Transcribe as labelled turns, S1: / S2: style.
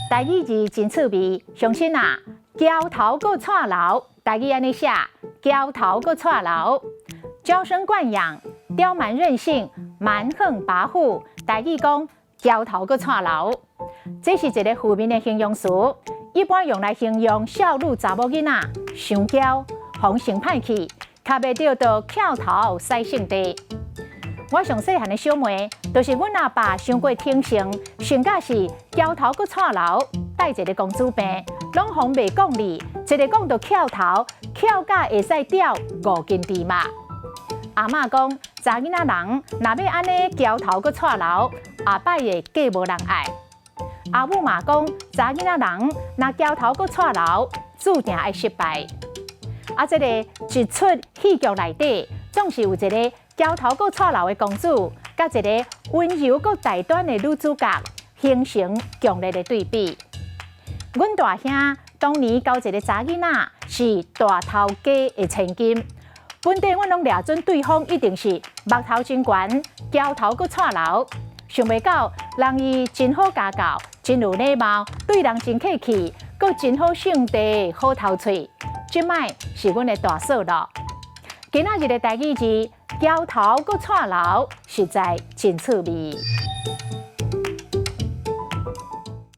S1: 台语字真趣味，相信啊，桥头搁串楼，台语安尼写，桥头搁串楼。娇生惯养，刁蛮任性，蛮横跋扈，台语讲桥头搁串楼。这是一个负面的形容词，一般用来形容少女查某囡仔伤娇、风性歹气，卡袂着到翘头使性地。我上细汉的小妹，就是阮阿爸伤过挺性，性格是桥头搁串楼，带一个公主病，拢防袂讲理，一个讲到翘头，翘甲会使吊5斤芝麻。阿嬷讲，查囡仔人若要安尼桥头搁串楼，下摆会嫁无人爱。阿母嘛讲，查囡仔人若桥头搁串楼，注定爱失败。这个一出戏剧内底，总是有一个桥头搁串楼的公主，甲一个温柔搁大端的女主角，形成强烈的对比。阮大兄当年交一个查囡仔，是大头家的千金。本地阮拢抓准对方一定是目头真悬，桥头搁串楼。想袂到人伊真好家教，真有礼貌，对人真客气，搁真好性地，好头喙。即摆是阮的大嫂咯。今仔日的台语字桥头搁串楼，实在真趣味。